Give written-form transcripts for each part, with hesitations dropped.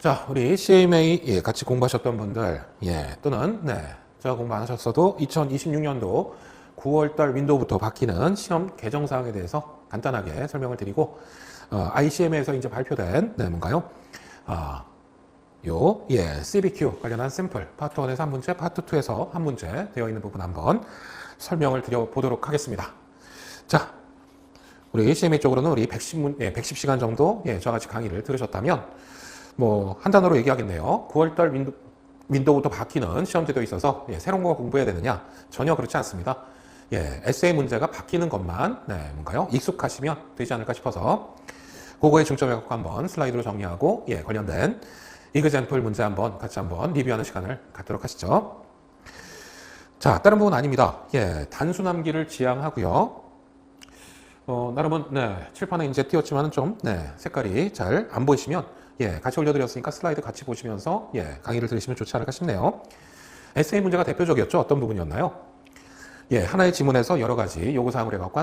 자, 우리 CMA 같이 공부하셨던 분들, 또는 제가 공부 안 하셨어도 2026년도 9월달 윈도우부터 바뀌는 시험 개정 사항에 대해서 간단하게 설명을 드리고, ICM에서 이제 발표된 뭔가요? CBQ 관련한 샘플 파트 1에서 한 문제, 파트 2에서 한 문제 되어 있는 부분 한번 설명을 드려보도록 하겠습니다. 자, 우리 CMA 쪽으로는 우리 110시간 정도 저와 같이 강의를 들으셨다면 한 단어로 얘기하겠네요. 9월달 윈도우부터 바뀌는 시험제도에 있어서 새로운 거 공부해야 되느냐? 전혀 그렇지 않습니다. 에세이 문제가 바뀌는 것만 뭔가요? 익숙하시면 되지 않을까 싶어서 그거에 중점해서 한번 슬라이드로 정리하고 관련된 이그젠플 문제 같이 한번 리뷰하는 시간을 갖도록 하시죠. 자, 다른 부분 아닙니다. 단순암기를 지향하고요. 나름은 칠판에 이제 띄웠지만은 좀 색깔이 잘 안 보이시면 같이 올려드렸으니까 슬라이드 같이 보시면서 강의를 들으시면 좋지 않을까 싶네요. 에세이 문제가 대표적이었죠. 어떤 부분이었나요? 하나의 지문에서 여러 가지 요구사항을 해갖고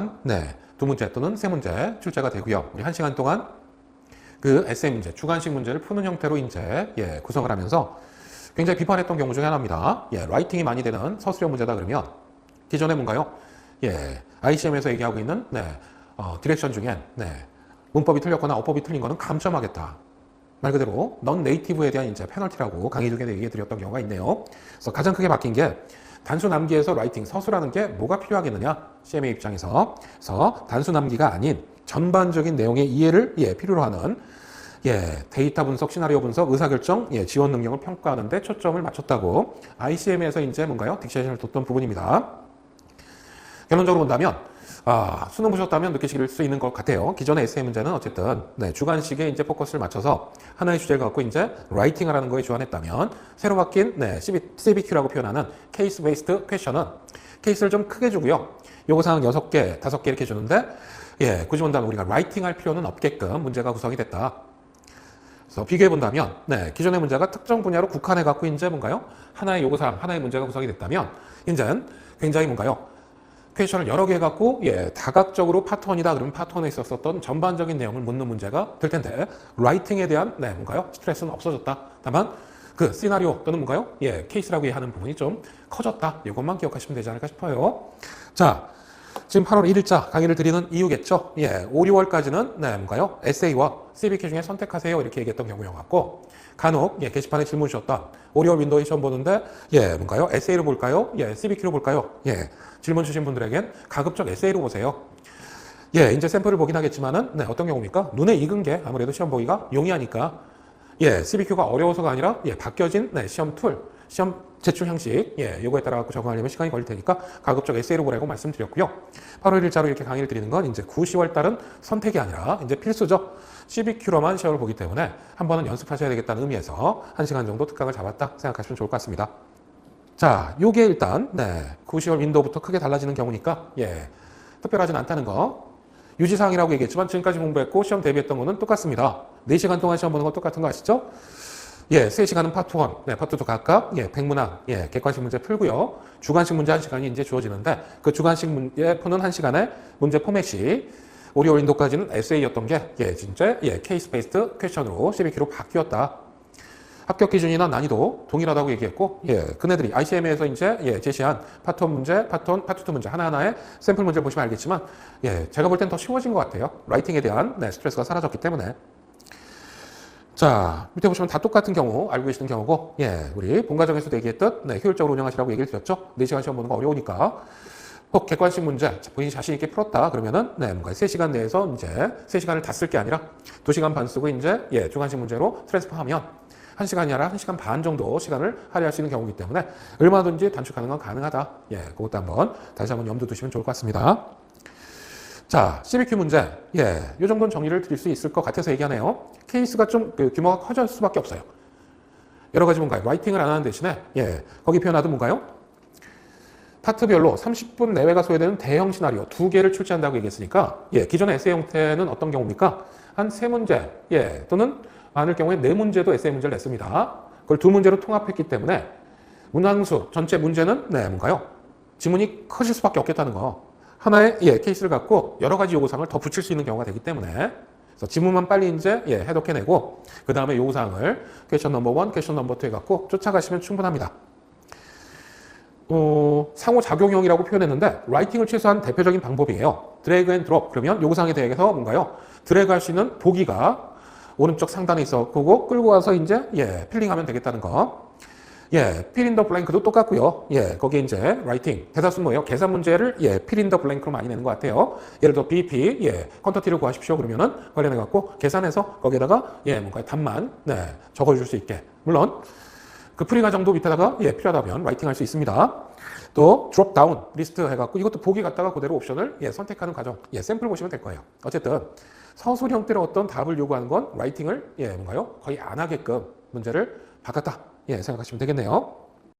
두 문제 또는 세 문제 출제가 되고요. 우리 1시간 동안 그 에세이 문제, 주관식 문제를 푸는 형태로 이제 구성을 하면서 굉장히 비판했던 경우 중에 하나입니다. 라이팅이 많이 되는 서술형 문제다 그러면 기존에 뭔가요? ICM에서 얘기하고 있는 디렉션 중엔 문법이 틀렸거나 어법이 틀린 거는 감점하겠다. 말 그대로 넌 네이티브에 대한 이제 페널티라고 강의 중에 얘기해 드렸던 경우가 있네요. 그래서 가장 크게 바뀐 게 단순 암기에서 라이팅, 서술하는 게 뭐가 필요하겠느냐? CMA 입장에서. 그래서 단순 암기가 아닌 전반적인 내용의 이해를 필요로 하는 데이터 분석, 시나리오 분석, 의사결정, 지원 능력을 평가하는 데 초점을 맞췄다고 ICM에서 이제 뭔가요? 딕세이션을 뒀던 부분입니다. 결론적으로 본다면 수능 보셨다면 느끼실 수 있는 것 같아요. 기존의 에세이 문제는 어쨌든 주관식에 이제 포커스를 맞춰서 하나의 주제를 갖고 이제 라이팅을 하는 거에 주안했다면 새로 바뀐 CBQ라고 표현하는 케이스 베이스드 퀘션은 케이스를 좀 크게 주고요. 요구사항 6개, 5개 이렇게 주는데 굳이 본다면 우리가 라이팅 할 필요는 없게끔 문제가 구성이 됐다. 그래서 비교해 본다면 기존의 문제가 특정 분야로 국한해 갖고 이제 뭔가요? 하나의 요구사항, 하나의 문제가 구성이 됐다면 이제는 굉장히 뭔가요? 퀘션을 여러 개 갖고 다각적으로 파트 1이다 그러면 파트 1에 있었던 전반적인 내용을 묻는 문제가 될 텐데 라이팅에 대한 뭔가요? 스트레스는 없어졌다. 다만 그 시나리오 또는 뭔가요? 케이스라고 하는 부분이 좀 커졌다. 이것만 기억하시면 되지 않을까 싶어요. 자, 지금 8월 1일자 강의를 드리는 이유겠죠. 5, 6월까지는 뭔가요? 에세이와 CBQ 중에 선택하세요. 이렇게 얘기했던 경우여갖고 간혹 게시판에 질문 주셨던 5, 6월 윈도우 시험 보는데 뭔가요? 에세이로 볼까요? CBQ로 볼까요? 질문 주신 분들에겐 가급적 에세이로 보세요. 이제 샘플을 보긴 하겠지만은 어떤 경우입니까? 눈에 익은 게 아무래도 시험 보기가 용이하니까 CBQ가 어려워서가 아니라 바뀌어진 시험 툴, 시험 제출 형식 요거에 따라 적응하려면 시간이 걸릴 테니까 가급적 에세이로 보라고 말씀드렸고요. 8월 1일자로 이렇게 강의를 드리는 건 이제 9, 10월 달은 선택이 아니라 이제 필수죠. CBQ로만 시험을 보기 때문에 한 번은 연습하셔야 되겠다는 의미에서 1시간 정도 특강을 잡았다 생각하시면 좋을 것 같습니다. 자, 요게 일단 9, 10월 윈도우부터 크게 달라지는 경우니까 특별하진 않다는 거. 유지사항이라고 얘기했지만 지금까지 공부했고 시험 대비했던 거는 똑같습니다. 4시간 동안 시험 보는 건 똑같은 거 아시죠? 3시간은 파트 1, 파트 2 각각 백문항, 객관식 문제 풀고요. 주관식 문제 1시간이 이제 주어지는데 그 주관식 문제 푸는 1시간의 문제 포맷이 5, 6월 윈도우까지는 에세이였던 게 진짜 케이스 베이스드 퀘션으로 CBQ로 바뀌었다. 합격 기준이나 난이도 동일하다고 얘기했고, 그네들이 ICM에서 이제 제시한 파트 1 문제, 파트 1, 파트 2 문제 하나하나의 샘플 문제를 보시면 알겠지만, 제가 볼 땐 더 쉬워진 것 같아요. 라이팅에 대한 스트레스가 사라졌기 때문에. 자, 밑에 보시면 다 똑같은 경우, 알고 계시는 경우고, 우리 본과정에서도 얘기했듯, 효율적으로 운영하시라고 얘기를 드렸죠. 4시간 시험 보는 거 어려우니까. 혹 객관식 문제, 본인이 자신 있게 풀었다. 그러면은, 뭔가 3시간 내에서 이제 3시간을 다 쓸 게 아니라 2시간 반 쓰고 이제, 주관식 문제로 트랜스퍼하면 1시간이 아니라 1시간 반 정도 시간을 할애할 수 있는 경우이기 때문에 얼마든지 단축하는 건 가능하다. 그것도 한번 다시 한번 염두 두시면 좋을 것 같습니다. 자, CBQ 문제. 이 정도는 정리를 드릴 수 있을 것 같아서 얘기하네요. 케이스가 좀 규모가 커질 수밖에 없어요. 여러 가지 뭔가요? 라이팅을 안 하는 대신에, 거기 표현하던 뭔가요? 파트별로 30분 내외가 소요되는 대형 시나리오 2개를 출제한다고 얘기했으니까, 기존의 에세이 형태는 어떤 경우입니까? 한 3문제, 또는 많을 경우에 4문제도 에세이 문제를 냈습니다. 그걸 2문제로 통합했기 때문에 문항수 전체 문제는 뭔가요? 지문이 커질 수밖에 없겠다는 거. 하나의 케이스를 갖고 여러 가지 요구사항을 더 붙일 수 있는 경우가 되기 때문에 그래서 지문만 빨리 이제 해독해내고 그 다음에 요구사항을 퀘션 넘버 1, 퀘션 넘버 2 해갖고 쫓아가시면 충분합니다. 상호작용형이라고 표현했는데 라이팅을 최소한 대표적인 방법이에요. 드래그 앤 드롭. 그러면 요구사항에 대해서 뭔가요? 드래그 할 수 있는 보기가 오른쪽 상단에 있어. 그거 끌고 와서 이제 필링하면 되겠다는 거. fill in the blank도 똑같고요. 거기에 이제 라이팅. 대다수는 뭐예요? 계산 문제를 fill in the blank로 많이 내는 것 같아요. 예를 들어 BP, 퀀터티를 구하십시오. 그러면은 관련해 갖고 계산해서 거기에다가 뭔가 답만 적어줄 수 있게. 물론 그 풀이 과정도 밑에다가 필요하다면 라이팅 할 수 있습니다. 또 드롭 다운 리스트 해갖고 이것도 보기 갖다가 그대로 옵션을 선택하는 과정. 샘플 보시면 될 거예요. 어쨌든 서술 형태로 어떤 답을 요구하는 건 라이팅을 뭔가요? 거의 안 하게끔 문제를 바꿨다. 생각하시면 되겠네요.